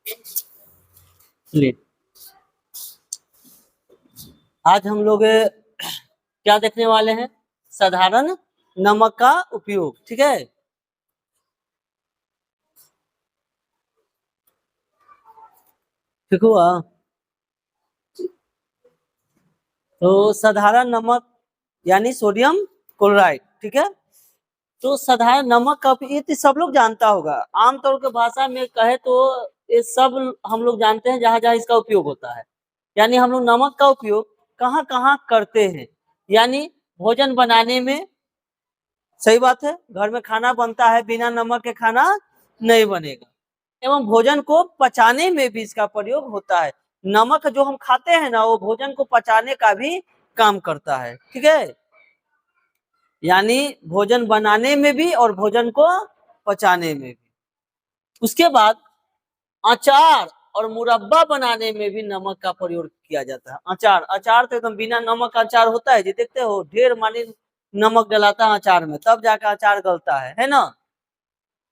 चलिए आज हम लोग क्या देखने वाले हैं, साधारण नमक का उपयोग। ठीक है, ठीक हुआ। तो साधारण नमक यानी सोडियम क्लोराइड। ठीक है, तो साधारण नमक का ये तो सब लोग जानता होगा। आमतौर के भाषा में कहे तो ये सब हम लोग जानते हैं जहां जहां इसका उपयोग होता है। यानी हम लोग नमक का उपयोग कहाँ कहाँ करते हैं, यानी भोजन बनाने में। सही बात है, घर में खाना बनता है, बिना नमक के खाना नहीं बनेगा। एवं भोजन को पचाने में भी इसका प्रयोग होता है। नमक जो हम खाते हैं ना, वो भोजन को पचाने का भी काम करता है। ठीक है, यानी भोजन बनाने में भी और भोजन को पचाने में भी। उसके बाद अचार और मुरब्बा बनाने में भी नमक का प्रयोग किया जाता है। अचार अचार तो एकदम बिना नमक का अचार होता है जी, देखते हो ढेर मानी नमक डलाता है अचार में, तब जाकर अचार गलता है ना।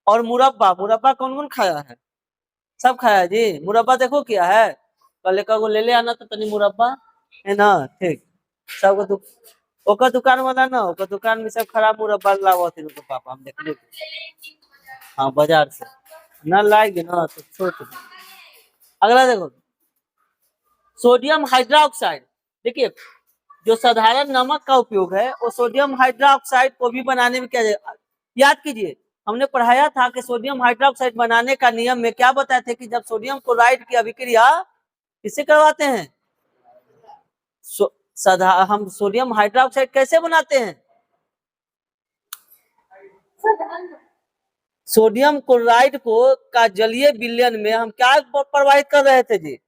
और मुरब्बा, मुरब्बा कौन कौन खाया है? सब खाया है जी। मुरब्बा देखो क्या है, कल एक ले ले आना तो तनी मुरब्बा, है ना। ठीक, सबको ओकर दुकान वाला ना, ओकर दुकान में सब खराब मुरब्बा लावत है उनके पापा, हम देखले। हाँ बाजार से ना लाएंगे ना तो छोड़ दो। अगला देखो, सोडियम हाइड्रोक्साइड। देखिए, जो साधारण नमक का उपयोग है वो सोडियम हाइड्रोक्साइड को भी बनाने में किया जाए। याद कीजिए, हमने पढ़ाया था कि सोडियम हाइड्रोक्साइड बनाने का नियम में क्या बताए थे कि जब सोडियम क्लोराइड की अभिक्रिया किससे करवाते हैं, हम सोडियम हाइड्रोक्साइड कैसे बनाते हैं? सोडियम क्लोराइड को का जलीय विलयन में हम क्या प्रवाहित कर रहे थे जी?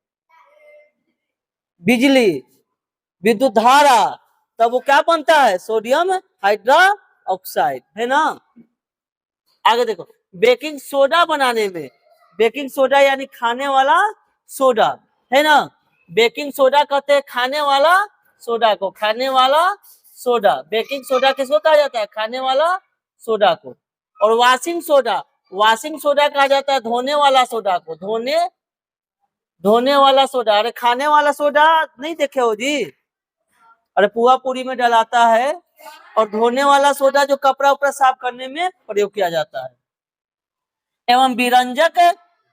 बिजली, विद्युत धारा। तब वो क्या बनता है? सोडियम हाइड्रोक्साइड, है ना। आगे देखो, बेकिंग सोडा बनाने में, बेकिंग सोडा यानी खाने वाला सोडा, है ना। बेकिंग सोडा कहते हैं खाने वाला सोडा को, खाने वाला सोडा। बेकिंग सोडा किसको कहा जाता है? खाने वाला सोडा को। और वॉशिंग सोडा, वॉशिंग सोडा कहा जाता है धोने वाला सोडा को, धोने वाला सोडा। अरे खाने वाला सोडा नहीं देखे हो जी? अरे पुआ पूरी में डलाता है। और धोने वाला सोडा जो कपड़ा उपड़ा साफ करने में प्रयोग किया जाता है। एवं विरंजक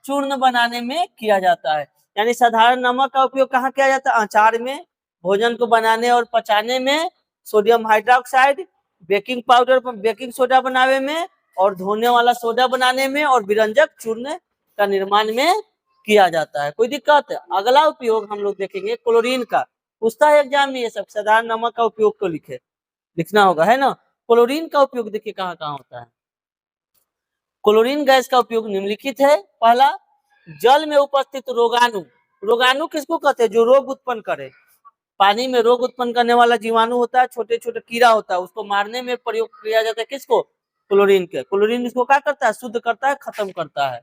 चूर्ण बनाने में किया जाता है। यानी साधारण नमक का उपयोग कहाँ किया जाता है? अचार में, भोजन को बनाने और पचाने में sodium hydroxide, baking powder, baking soda बनाने में, और धोने वाला सोडा बनाने में, और विरंजक चूर्ण का निर्माण में किया जाता है। कोई दिक्कत? अगला उपयोग हम लोग देखेंगे क्लोरीन का। पूछता है एग्जाम में ये सब, साधारण नमक का उपयोग को लिखना होगा, है ना। क्लोरीन का उपयोग देखिए कहाँ कहाँ होता है। क्लोरीन गैस का उपयोग निम्नलिखित है। पहला, जल में उपस्थित रोगाणु। रोगाणु किसको कहते हैं? जो रोग उत्पन्न करे। पानी में रोग उत्पन्न करने वाला जीवाणु होता है, छोटे छोटे कीड़ा होता है, उसको मारने में प्रयोग किया जाता है। किसको? क्लोरीन के। क्लोरीन इसको क्या करता है? शुद्ध करता है, खत्म करता है।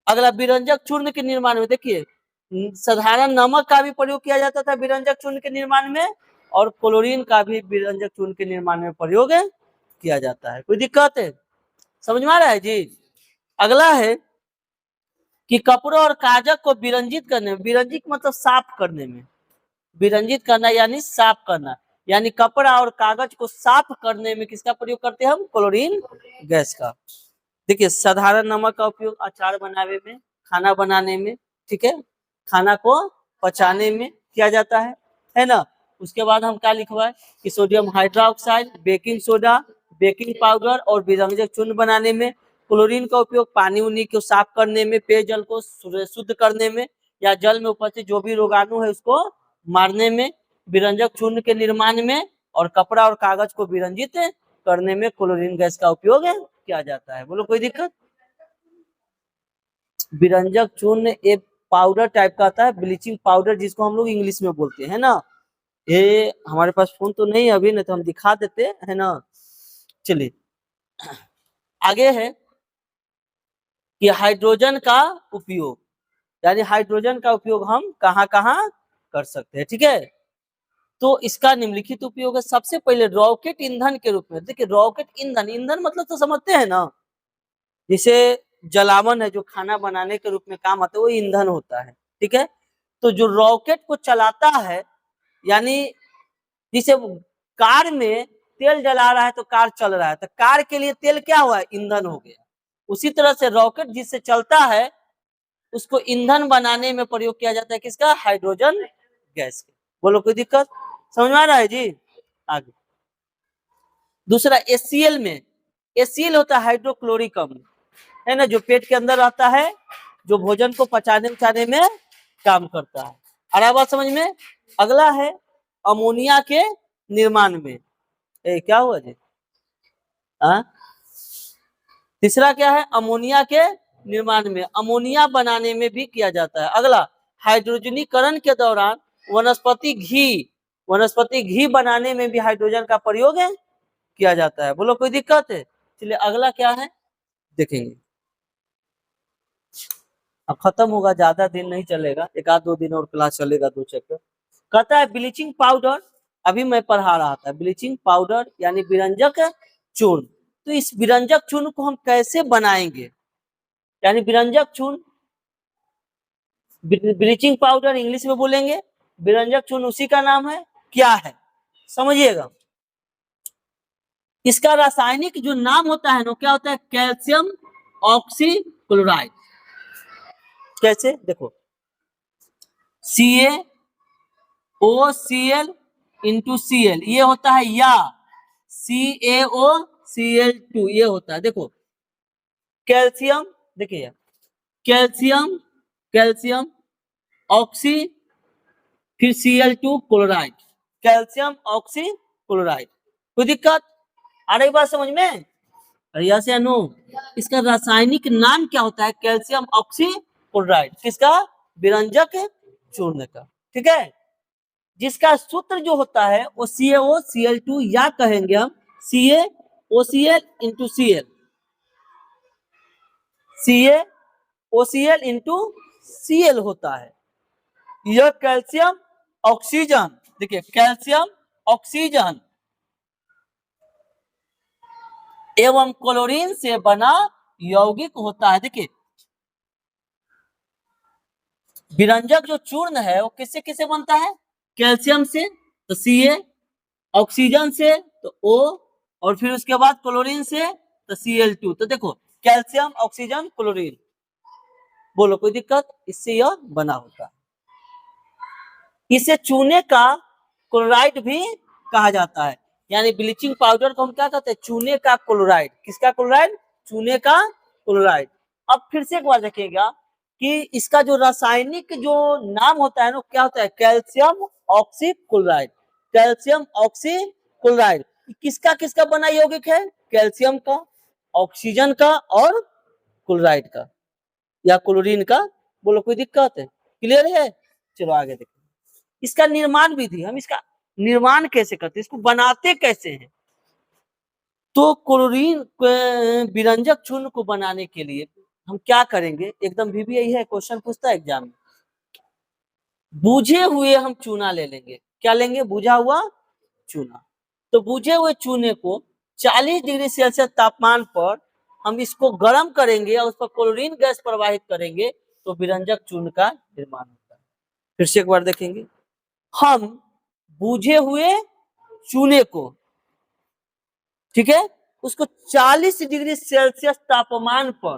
अगला, विरंजक चूर्ण के निर्माण में, देखिए साधारण नमक का भी प्रयोग किया जाता था विरंजक चूर्ण के निर्माण में, और क्लोरीन का भी विरंजक चूर्ण के निर्माण में प्रयोग किया जाता है। कोई दिक्कत है? समझ में आ रहा है जी? अगला है कि कपड़ों और कागज को विरंजित करने में, विरंजित मतलब साफ करने में, विरंजित करना यानी साफ करना, यानी कपड़ा और कागज को साफ करने में किसका प्रयोग करते हैं हम? क्लोरीन गैस का। देखिए, साधारण नमक का उपयोग अचार बनाने में, खाना बनाने में, ठीक है, खाना को पचाने में किया जाता है ना। उसके बाद हम क्या लिखवाए कि sodium hydroxide, baking soda, baking powder और विरंजक चूर्ण बनाने में। क्लोरीन का उपयोग पानी उनी को साफ करने में, पेयजल को शुद्ध करने में, या जल में उपस्थित जो भी रोगाणु है उसको मारने में, विरंजक चूर्ण के निर्माण में, और कपड़ा और कागज को विरंजित करने में क्लोरीन गैस का उपयोग किया जाता है। बोलो कोई दिक्कत? विरंजक चूर्ण एक पाउडर टाइप का आता है, ब्लीचिंग पाउडर जिसको हम लोग इंग्लिश में बोलते हैं ना। ये हमारे पास फोन तो नहीं अभी, नहीं तो हम दिखा देते है ना। चलिए आगे है कि हाइड्रोजन का उपयोग, यानी हाइड्रोजन का उपयोग हम कहाँ कहाँ कर सकते हैं। ठीक है, तो इसका निम्नलिखित उपयोग है। सबसे पहले रॉकेट ईंधन के रूप में। देखिए रॉकेट ईंधन, ईंधन मतलब तो समझते हैं ना, जैसे जलावन है जो खाना बनाने के रूप में काम आता है, वो ईंधन होता है। ठीक है, तो जो रॉकेट को चलाता है, यानी जिसे कार में तेल जला रहा है तो कार चल रहा है, तो कार के लिए तेल क्या हुआ, ईंधन हो गया। उसी तरह से रॉकेट जिससे चलता है उसको ईंधन बनाने में प्रयोग किया जाता है, किसका, हाइड्रोजन गैस। बोलो कोई दिक्कत, समझ में आ रहा है जी। आगे दूसरा HCl में, HCl होता है हाइड्रोक्लोरिक अम्ल, है ना, जो पेट के अंदर रहता है, जो भोजन को पचाने उचाने में काम करता है। आ रहा बात समझ में। अगला है अमोनिया के निर्माण में। क्या हुआ जी, हाँ, तीसरा क्या है, अमोनिया के निर्माण में, अमोनिया बनाने में भी किया जाता है। अगला हाइड्रोजनीकरण के दौरान वनस्पति घी बनाने में भी हाइड्रोजन का प्रयोग है किया जाता है। बोलो कोई दिक्कत है। चलिए अगला क्या है देखेंगे, अब खत्म होगा, ज्यादा दिन नहीं चलेगा, एक आध 2 दिन और क्लास चलेगा, 2 चैप्टर। कहता है ब्लीचिंग पाउडर, अभी मैं पढ़ा रहा था, ब्लीचिंग पाउडर यानी विरंजक चूर्ण। तो इस विरंजक चूर्ण को हम कैसे बनाएंगे, यानी विरंजक चूर्ण, ब्लीचिंग पाउडर इंग्लिश में बोलेंगे, विरंजक चूर्ण उसी का नाम है, क्या है समझिएगा। इसका रासायनिक जो नाम होता है ना, क्या होता है, कैल्शियम ऑक्सीक्लोराइड। कैसे देखो, CaOCl इंटू Cl, ये होता है, या CaOCl2 ये होता है। देखो कैल्शियम, देखिए कैल्शियम, कैल्शियम ऑक्सी, फिर Cl2 chloride, calcium oxy chloride. कोई दिक्कत आ रही बात समझ में, यस या नो। इसका रासायनिक नाम क्या होता है, कैल्शियम ऑक्सी क्लोराइड, किसका, विरंजक चूर्ण का। ठीक है, जिसका सूत्र जो होता है वो CaOCl2 या कहेंगे हम CaOCl into Cl, CaOCl into Cl होता है। यह कैल्शियम ऑक्सीजन, देखिए कैल्शियम ऑक्सीजन एवं क्लोरीन से बना यौगिक होता है। देखिए विरंजक जो चूर्ण है वो किससे किससे बनता है, कैल्शियम से तो Ca, ऑक्सीजन से तो O, और फिर उसके बाद क्लोरीन से तो Cl2। तो देखो कैल्शियम ऑक्सीजन क्लोरीन, बोलो कोई दिक्कत, इससे यह बना होता है। इसे चूने का क्लोराइड भी कहा जाता है, यानी ब्लीचिंग पाउडर को हम क्या कहते हैं, चूने का क्लोराइड। किसका क्लोराइड, चूने का क्लोराइड। अब फिर से एक बार देखिएगा कि इसका जो रासायनिक जो नाम होता है ना, क्या होता है, calcium oxy chloride, calcium oxy chloride. किसका किसका बना यौगिक है, कैल्शियम का, ऑक्सीजन का और क्लोराइड का या क्लोरीन का। बोलो कोई दिक्कत है, क्लियर है। चलो आगे देखो, इसका निर्माण विधि, हम इसका निर्माण कैसे करते हैं, इसको बनाते कैसे हैं। तो क्लोरीन विरंजक चूर्ण को बनाने के लिए हम क्या करेंगे, एकदम VBI है, क्वेश्चन पूछता है एग्जाम में। बुझे हुए हम चूना ले लेंगे, क्या लेंगे, बुझा हुआ चूना। तो बुझे हुए चूने को 40 डिग्री सेल्सियस तापमान पर हम इसको गर्म करेंगे और उस पर क्लोरीन गैस प्रवाहित करेंगे, तो विरंजक चूर्ण का निर्माण होता है। फिर से एक बार देखेंगे, हम बुझे हुए चूने को, ठीक है, उसको 40 डिग्री सेल्सियस तापमान पर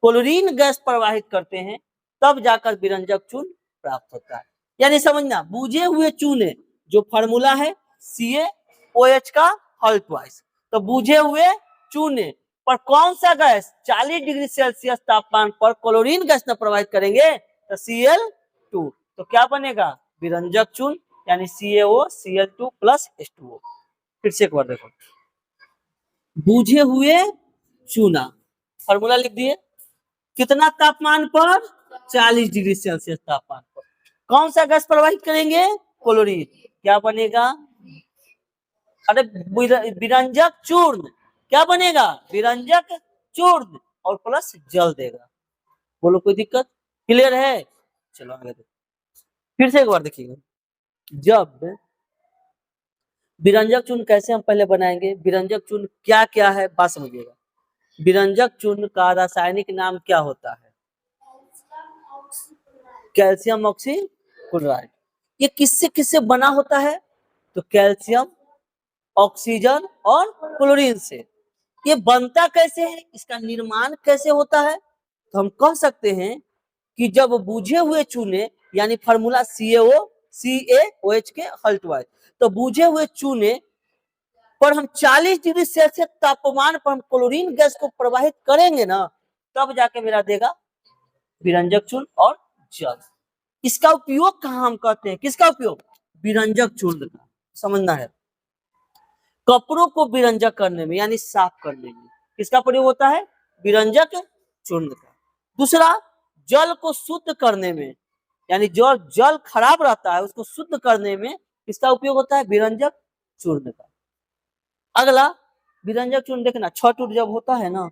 क्लोरीन गैस प्रवाहित करते हैं, तब जाकर विरंजक चूर्ण प्राप्त होता है। यानी समझना, बुझे हुए चूने जो फार्मूला है CaOH का हल ट्वाइस, तो बुझे हुए चूने पर कौन सा गैस 40 डिग्री सेल्सियस तापमान पर क्लोरीन गैस न प्रवाहित करेंगे तो Cl2, तो क्या बनेगा, विरंजक चूर्ण, यानी CaOCl2 प्लस H2O। फिर से एक बार देखो, बुझे हुए चूना, फॉर्मूला लिख दिए, कितना तापमान पर, 40 डिग्री सेल्सियस तापमान पर कौन सा गैस प्रवाहित करेंगे, क्लोरीन, क्या बनेगा, अरे विरंजक चूर्ण, क्या बनेगा, विरंजक चूर्ण और प्लस जल देगा। बोलो कोई दिक्कत, क्लियर है। चलो आगे देखो, फिर से एक बार देखिएगा, जब विरंजक चूर्ण कैसे हम पहले बनाएंगे, विरंजक चूर्ण क्या क्या है बात समझिएगा। विरंजक चूर्ण का रासायनिक नाम क्या होता है? Calcium oxychloride. ये किससे किससे बना होता है? तो कैल्शियम, ऑक्सीजन और क्लोरीन से। ये बनता कैसे है, इसका निर्माण कैसे होता है? तो हम कह सकते हैं कि जब बुझे हुए चूने, यानी फार्मूला CaOH के हल्टवाइज, तो बुझे हुए चूने पर हम 40 डिग्री सेल्सियस तापमान पर हम क्लोरीन गैस को प्रवाहित करेंगे ना, तब जाके मेरा देगा विरंजक चूर्ण और जल। इसका उपयोग कहाँ हम करते हैं? किसका उपयोग? विरंजक चूर्ण का। समझना है, कपड़ों को विरंजक करने में यानी साफ करने में किसका प्रयोग होता है? विरंजक चूर्ण का। दूसरा, जल को शुद्ध करने में, यानी जो जल खराब रहता है उसको शुद्ध करने में किसका उपयोग होता है? विरंजक चूर्ण का। अगला, विरंजक चूर्ण देखना, छठ उठ जब होता है ना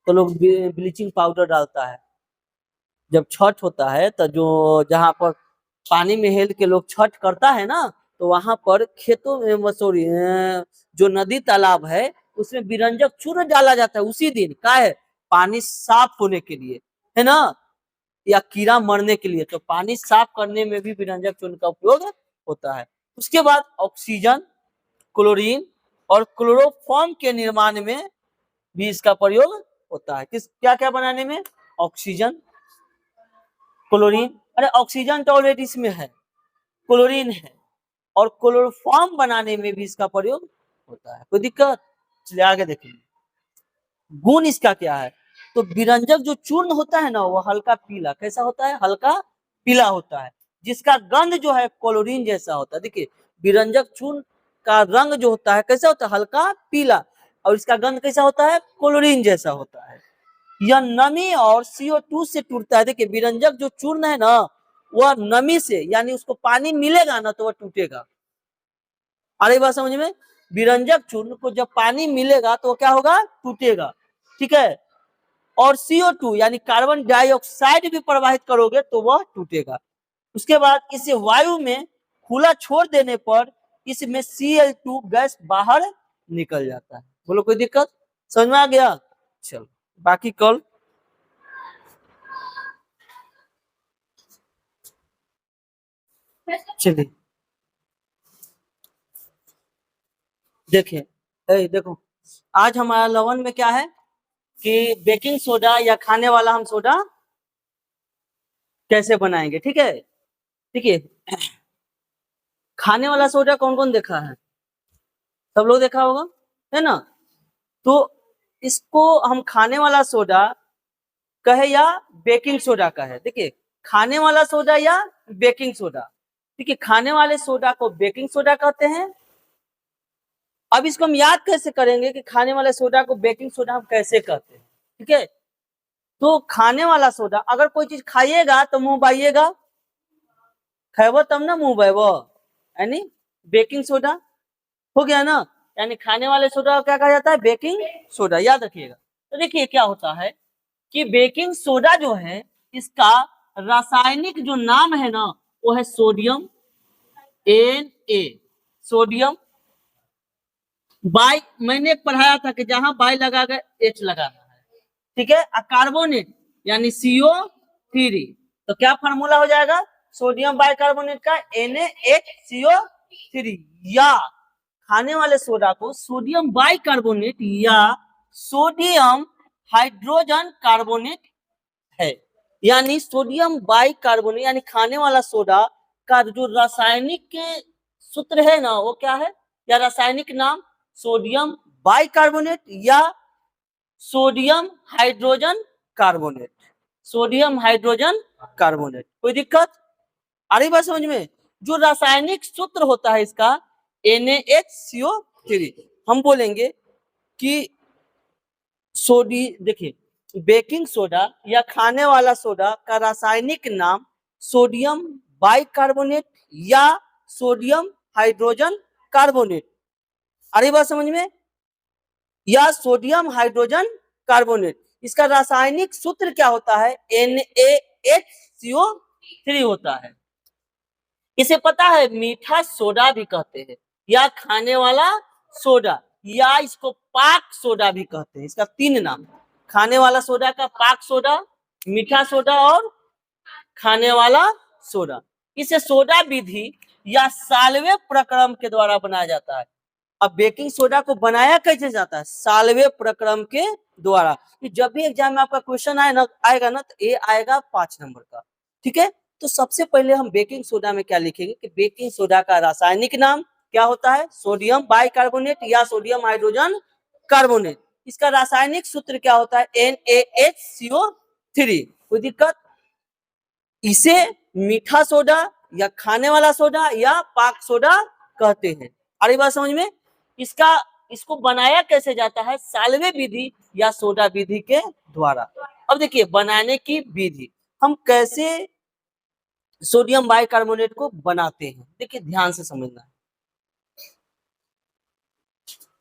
तो लोग ब्लीचिंग पाउडर डालता है। जब छठ होता है तो जो जहां पर पानी में हेल के लोग छठ करता है ना, तो वहां पर खेतों में, सॉरी, जो नदी तालाब है उसमें विरंजक चूर्ण डाला जाता है उसी दिन। का है? पानी साफ होने के लिए, है ना, या कीड़ा मरने के लिए। तो पानी साफ करने में भी विरंजक चूर्ण का उपयोग होता है। उसके बाद ऑक्सीजन, क्लोरीन और क्लोरोफॉर्म के निर्माण में भी इसका प्रयोग होता है। किस क्या क्या बनाने में? ऑक्सीजन, क्लोरीन, अरे ऑक्सीजन तो ऑलरेडी इसमें है, क्लोरीन है, और क्लोरोफॉर्म बनाने में भी इसका प्रयोग होता है। कोई दिक्कत? चलिए आगे देखेंगे। गुण इसका क्या है? तो विरंजक जो चूर्ण होता है ना, वो हल्का पीला, कैसा होता है? हल्का पीला होता है, जिसका गंध जो है क्लोरीन जैसा होता है। देखिए, विरंजक चूर्ण का रंग जो होता है कैसा होता है? हल्का पीला, और इसका गंध कैसा होता है? क्लोरीन जैसा होता है। यह नमी और CO2 से टूटता है। देखिए, विरंजक जो चूर्ण है ना, वह नमी से, यानी उसको पानी मिलेगा ना तो वह टूटेगा। आ रही बात समझ में? विरंजक चूर्ण को जब पानी मिलेगा तो क्या होगा? टूटेगा। ठीक है। और CO2 यानी कार्बन डाइऑक्साइड भी प्रवाहित करोगे तो वह टूटेगा। उसके बाद इसे वायु में खुला छोड़ देने पर इसमें Cl2 गैस बाहर निकल जाता है। बोलो, कोई दिक्कत? समझ में आ गया? चलो, बाकी कल चलिए देखिए। देखो, आज हमारा लवन में क्या है कि बेकिंग सोडा या खाने वाला हम सोडा कैसे बनाएंगे। ठीक है, देखिए, खाने वाला सोडा कौन कौन देखा है? सब लोग देखा होगा, है ना। तो इसको हम खाने वाला सोडा कहे या बेकिंग सोडा कहे। देखिए, खाने वाला सोडा या बेकिंग सोडा। देखिए, खाने वाले सोडा को बेकिंग सोडा कहते हैं। अब इसको हम याद कैसे करेंगे कि खाने वाले सोडा को बेकिंग सोडा हम कैसे कहते हैं? ठीक है, तो खाने वाला सोडा, अगर कोई चीज खाइएगा तो मुंह बाइएगा, खाएबो तब ना मुंह बाइबो, यानी बेकिंग सोडा हो गया ना। यानी खाने वाले सोडा को क्या कहा जाता है? Baking soda. याद रखिएगा। तो देखिए क्या होता है कि बेकिंग सोडा जो है, इसका रासायनिक जो नाम है ना, वो है सोडियम Na। सोडियम बाई, मैंने पढ़ाया था कि जहां बाई लगा गया H लगाना है। ठीक है, कार्बोनेट यानी CO3। तो क्या फार्मूला हो जाएगा? सोडियम बाइकार्बोनेट का NaHCO3। या खाने वाले सोडा को सोडियम बाइकार्बोनेट या सोडियम हाइड्रोजन कार्बोनेट है। यानी सोडियम बाइकार्बोनेट, यानी खाने वाला सोडा का जो रासायनिक सूत्र है ना, वो क्या है, या रासायनिक नाम? सोडियम बाइकार्बोनेट या sodium hydrogen carbonate. Sodium hydrogen carbonate. कोई दिक्कत आ रही बात समझ में? जो रासायनिक सूत्र होता है इसका NaHCO3। हम बोलेंगे कि देखिए, बेकिंग सोडा या खाने वाला सोडा का रासायनिक नाम सोडियम बाइकार्बोनेट या सोडियम हाइड्रोजन कार्बोनेट। आ रही बात समझ में? या सोडियम हाइड्रोजन कार्बोनेट। इसका रासायनिक सूत्र क्या होता है? NaHCO3 होता है। इसे पता है मीठा सोडा भी कहते हैं, या खाने वाला सोडा, या इसको पाक सोडा भी कहते हैं। इसका 3 नाम, खाने वाला सोडा का पाक सोडा, मीठा सोडा और खाने वाला सोडा। इसे सोडा विधि या साल्वे प्रक्रम के द्वारा बनाया जाता है। अब बेकिंग सोडा को बनाया कैसे जाता है? साल्वे प्रक्रम के द्वारा। जब भी एग्जाम में आपका क्वेश्चन आएगा ना, तो ये आएगा 5 नंबर का। ठीक है, तो सबसे पहले हम बेकिंग सोडा में क्या लिखेंगे कि बेकिंग सोडा का रासायनिक नाम क्या होता है? सोडियम बाइकार्बोनेट या सोडियम हाइड्रोजन कार्बोनेट। इसका रासायनिक सूत्र क्या होता है? NaHCO3। कोई दिक्कत? इसे मीठा सोडा या खाने वाला सोडा या पाक सोडा कहते हैं। अरे बात समझ में? इसको बनाया कैसे जाता है? साल्वे विधि या सोडा विधि के द्वारा। अब देखिए बनाने की विधि, हम कैसे सोडियम बाइकार्बोनेट को बनाते हैं, देखिए ध्यान से समझना है।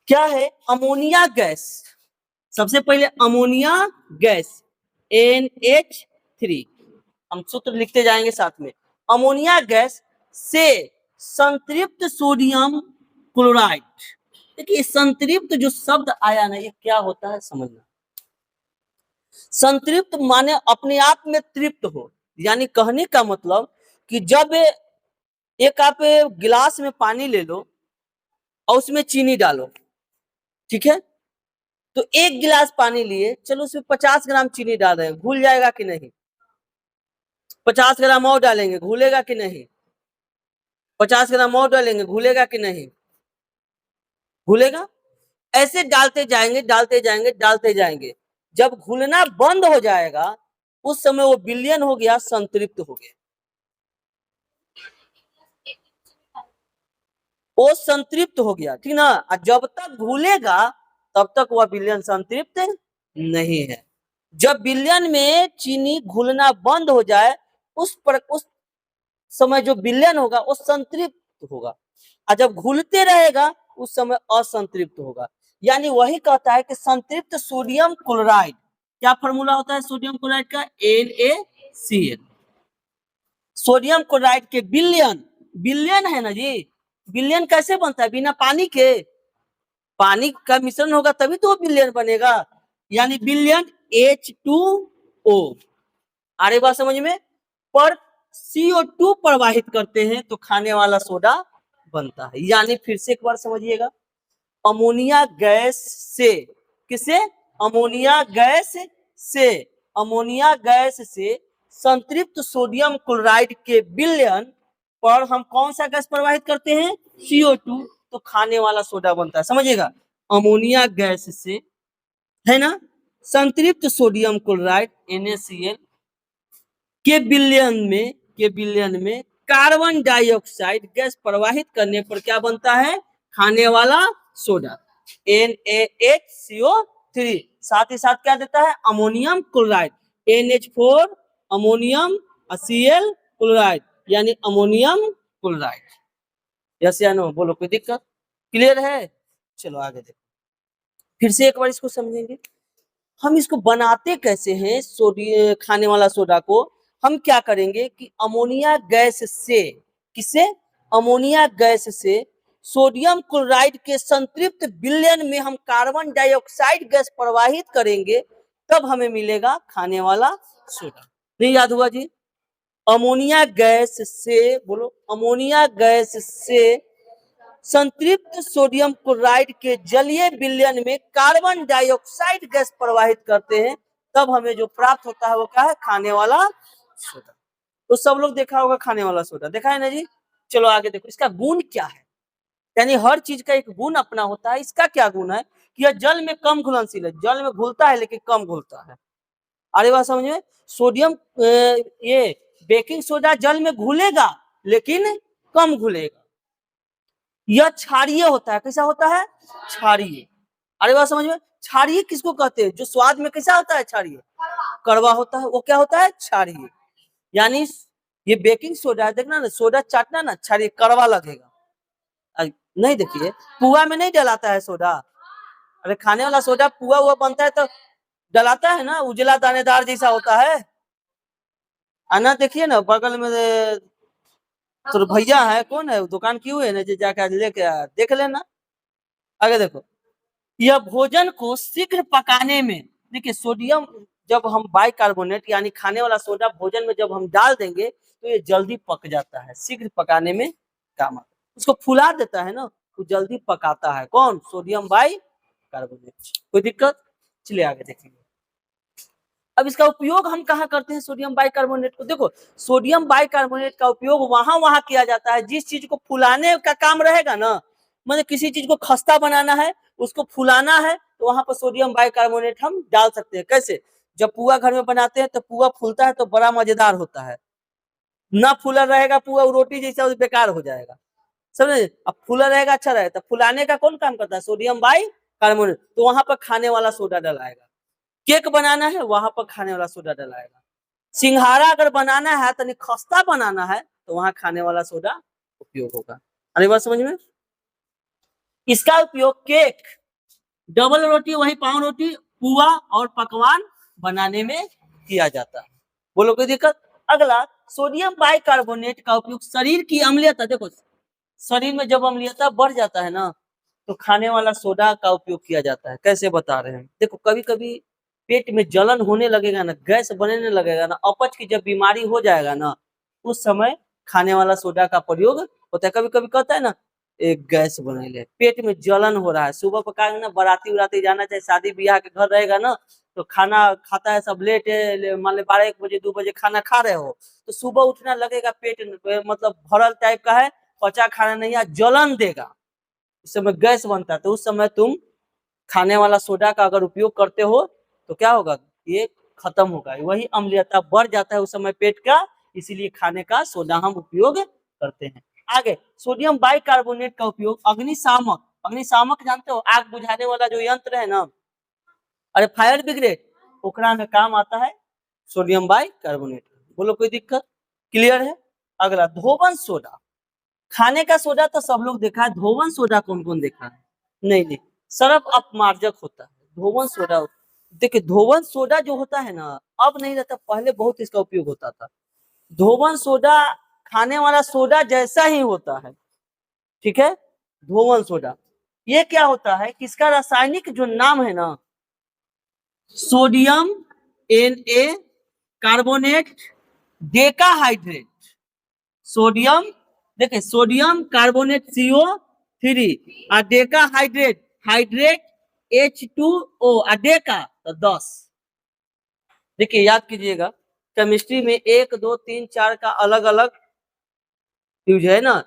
क्या है? Ammonia gas. सबसे पहले अमोनिया गैस NH3, हम सूत्र लिखते जाएंगे साथ में। अमोनिया गैस से संतृप्त सोडियम क्लोराइड। देखिए संतृप्त जो शब्द आया ना, ये क्या होता है समझना। संतृप्त माने अपने आप में तृप्त हो, यानी कहने का मतलब कि जब एक आप गिलास में पानी ले लो और उसमें चीनी डालो, ठीक है, तो 1 गिलास पानी लिए, चलो उसमें 50 ग्राम चीनी डाल रहे हैं, घुल जाएगा कि नहीं? 50 ग्राम और डालेंगे, घुलेगा कि नहीं? 50 ग्राम और डालेंगे, घुलेगा कि नहीं? घुलेगा। ऐसे डालते जाएंगे डालते जाएंगे डालते जाएंगे, जब घुलना बंद हो जाएगा उस समय वो विलयन हो गया, संतृप्त हो गया। वो संतृप्त हो गया, ठीक ना। जब तक घुलेगा तब तक वह विलयन संतृप्त नहीं है। जब विलयन में चीनी घुलना बंद हो जाए उस समय जो विलयन होगा वो संतृप्त होगा, और जब घुलते रहेगा उस समय असंतृप्त होगा। यानी वही कहता है कि संतृप्त सोडियम क्लोराइड, क्या फॉर्मूला होता है सोडियम क्लोराइड का? NaCl। सोडियम क्लोराइड के विलयन, विलयन है ना जी, विलयन कैसे बनता है? बिना पानी के, पानी का मिश्रण होगा तभी तो विलयन बनेगा, यानी विलयन H2O। आ रही बात समझ में? पर CO2 प्रवाहित करते हैं तो खाने वाला सोडा बनता है। यानी फिर से एक बार समझिएगा, अमोनिया गैस से, किसे? अमोनिया गैस से, अमोनिया गैस से संतृप्त सोडियम क्लोराइड के विलयन पर हम कौन सा गैस प्रवाहित करते हैं? CO2, तो खाने वाला सोडा बनता है। समझिएगा, अमोनिया गैस से, है ना, संतृप्त सोडियम क्लोराइड NaCl के विलयन में कार्बन डाइऑक्साइड गैस प्रवाहित करने पर क्या बनता है? खाने वाला सोडा NaHCO3। साथ ही साथ क्या देता है? Ammonium chloride NH4 ammonium Cl chloride, यानी अमोनियम क्लोराइड। यस या नो? बोलो, कोई दिक्कत? क्लियर है? चलो आगे देखो, फिर से एक बार इसको समझेंगे। हम इसको बनाते कैसे हैं? सोडियम खाने वाला सोडा को हम क्या करेंगे कि अमोनिया गैस से, किसे? अमोनिया गैस से सोडियम क्लोराइड के संतृप्त विलयन में हम कार्बन डाइऑक्साइड गैस प्रवाहित करेंगे, तब हमें मिलेगा खाने वाला सोडा। नहीं याद हुआ जी? अमोनिया गैस से, बोलो, अमोनिया गैस से संतृप्त सोडियम क्लोराइड के जलीय विलयन में कार्बन डाइऑक्साइड गैस प्रवाहित करते हैं, तब हमें जो प्राप्त होता है वो क्या है? खाने वाला सोडा। तो सब लोग देखा होगा खाने वाला सोडा, देखा है ना जी? चलो आगे देखो, इसका गुण क्या है? यानी हर चीज का एक गुण अपना होता है। इसका क्या गुण है कि यह जल में कम घुलनशील है, जल में घुलता है लेकिन कम घुलता है। अरे बात समझ में? सोडियम ये बेकिंग सोडा जल में घुलेगा लेकिन कम घुलेगा। यह क्षारीय होता है। कैसा होता है? क्षारीय। अरे बात समझ में? क्षारीय किसको कहते हैं? जो स्वाद में कैसा होता है? क्षारीय, कड़वा होता है, वो क्या होता है? क्षारीय। यानी ये बेकिंग सोडा है, देखना ना, सोडा चाटना ना, क्षारीय कड़वा लगेगा। नहीं, देखिए पुआ में नहीं डलाता है सोडा। अरे खाने वाला सोडा पुआ हुआ बनता है तो डलाता है ना, उजला दानेदार जैसा होता है। आना देखिए ना, बगल में तो भैया है, कौन है, दुकान क्यों है ना, जाकर लेके देख लेना। आगे देखो, यह भोजन को शीघ्र पकाने में, देखिए सोडियम जब हम बाइकार्बोनेट यानी खाने वाला सोडा भोजन में जब हम डाल देंगे तो ये जल्दी पक जाता है, शीघ्र पकाने में काम आता है, उसको फुला देता है ना, तो जल्दी पकाता है कौन, सोडियम बाइकार्बोनेट। कोई दिक्कत, चलिए आगे देखेंगे। अब इसका उपयोग हम कहाँ करते हैं सोडियम बाइकार्बोनेट को, देखो सोडियम बाइकार्बोनेट का उपयोग वहां वहां किया जाता है जिस चीज को फुलाने का काम रहेगा ना, मतलब किसी चीज को खस्ता बनाना है, उसको फुलाना है, तो वहां पर सोडियम बाइकार्बोनेट हम डाल सकते हैं। कैसे, जब पुआ घर में बनाते हैं तो पुआ फूलता है तो बड़ा मजेदार होता है, ना फूला रहेगा पुआ रोटी जैसा बेकार हो जाएगा, समझे। अब फूला रहेगा अच्छा रहेगा, तो फुलाने का कौन काम करता है, सोडियम बाइकार्बोनेट, तो वहां पर खाने वाला सोडा डलाएगा। केक बनाना है वहां पर खाने वाला सोडा डलाएगा। सिंघाड़ा अगर बनाना है तो खस्ता बनाना है तो वहां खाने वाला सोडा उपयोग होगा। अरे बात समझ में। इसका उपयोग केक, डबल रोटी वही पाव रोटी, पुआ और पकवान बनाने में किया जाता है। बोलो कोई दिक्कत। अगला, सोडियम बाइकार्बोनेट का उपयोग शरीर की अम्लीयता, देखो शरीर में जब अम्लीयता बढ़ जाता है ना तो खाने वाला सोडा का उपयोग किया जाता है। कैसे बता रहे हैं, देखो कभी कभी पेट में जलन होने लगेगा ना, गैस बनने लगेगा ना, अपच की जब बीमारी हो जाएगा ना, उस समय खाने वाला सोडा का प्रयोग होता है। कभी कभी कहता है ना एक गैस बने ले, पेट में जलन हो रहा है, सुबह पकाएंगे ना, बाराती उराती जाना चाहे शादी ब्याह के घर रहेगा ना, तो खाना खाता है सब लेट है, मान लो 12-1 बजे 2 बजे खाना खा रहे हो, तो सुबह उठना लगेगा पेट मतलब भरल टाइप का है, पचा खाना नहीं है, जलन देगा, उस समय गैस बनता है, तो उस समय तुम खाने वाला सोडा का अगर उपयोग करते हो तो क्या होगा, ये खत्म होगा, वही अम्लीयता बढ़ जाता है उस समय पेट का, इसीलिए खाने का सोडा हम उपयोग करते हैं। आगे, सोडियम बाइकार्बोनेट का उपयोग अग्निशामक, अग्निशामक जानते हो, आग बुझाने वाला जो यंत्र है ना, अरे फायर ब्रिगेड, ओकरा में काम आता है सोडियम बाइकार्बोनेट। बोलो कोई दिक्कत, क्लियर है। अगला, धोवन सोडा, खाने का सोडा तो सब लोग देखा है, धोवन सोडा कौन कौन देखा है, नहीं नहीं, सर्फ अपमार्जक होता है धोवन सोडा। देखिए धोवन सोडा जो होता है ना, अब नहीं रहता, पहले बहुत इसका उपयोग होता था। धोवन सोडा खाने वाला सोडा जैसा ही होता है, ठीक है, धोवन सोडा। ये क्या होता है कि इसका रासायनिक जो नाम है ना, sodium Na carbonate decahydrate, sodium, देखिए सोडियम कार्बोनेट CO3 और डेका हाइड्रेट, हाइड्रेट H2O और डेका तो 10। देखिए याद कीजिएगा, केमिस्ट्री में 1 2 3 4 का अलग अलग यूज है ना,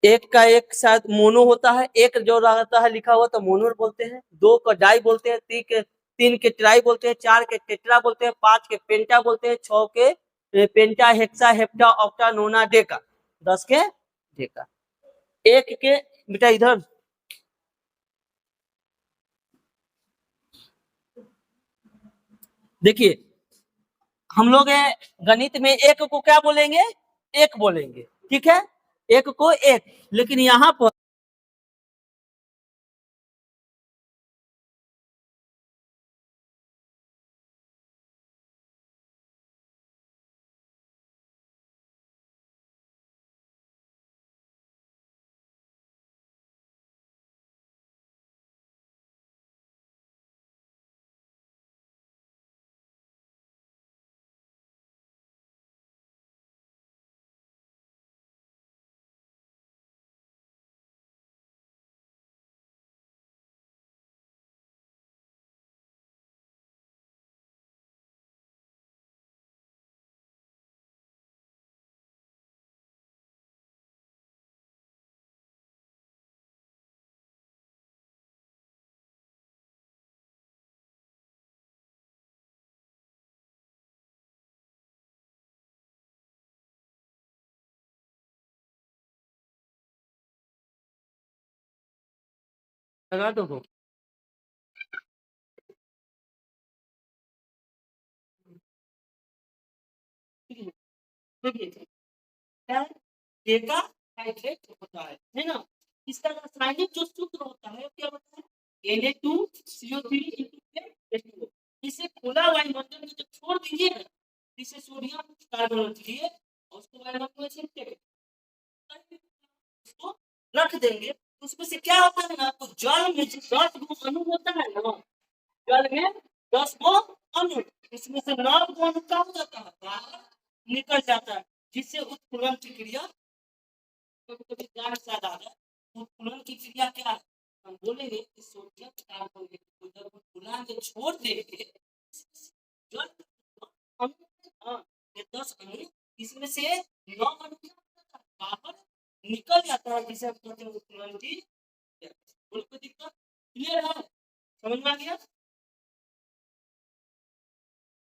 एक का एक शायद मोनो होता है, एक जो रहता है लिखा हुआ तो मोनो बोलते हैं, 2 का डाई बोलते हैं, 3 के ट्राई बोलते हैं, 4 के टेट्रा बोलते हैं, 5 के पेंटा बोलते हैं, 6 के पेंटा हेक्सा हेप्टा ऑक्टा नोना डेका, 10 के डेका। एक के, बेटा इधर, देखिए हम लोग गणित में एक को क्या बोलेंगे, एक बोलेंगे, ठीक है, एक को एक, लेकिन यहाँ पर लगा दो, देखिए क्या है, डेका हाइड्रेट होता है ना, इसका रासायनिक जो सूत्र होता है क्या होता है, Na2CO3 H2O। इसे खुला वायुमंडल में जब छोड़ दीजिए ना, इसे सोडियम कार्बोनेट लिए और उसको वायुमंडल में छिड़के उसको रख देंगे, उसमें से क्या होता है ना, तो जल में जो 10 गो अणु होता है ना, जल में 10 गो अणु, इसमें से 9 गो अणु क्या हो जाता है, बाहर निकल जाता है, जिससे उत्प्लवन की क्रिया, कभी कभी ज्ञान शायद आ जाए, उत्प्लवन की क्रिया क्या है, हम बोलेंगे कि सोडियम कार्बन को जब हम बुलाएंगे छोड़ देंगे, जल अणु, हाँ, ये 10 अणु, इसमें से 9 अणु क्या होता है, बाहर निकल जाता है, जिसे हम कहते हैं उत्प्लवन की क्रिया। कोई दिक्कत, क्लियर है, समझ में आ गया।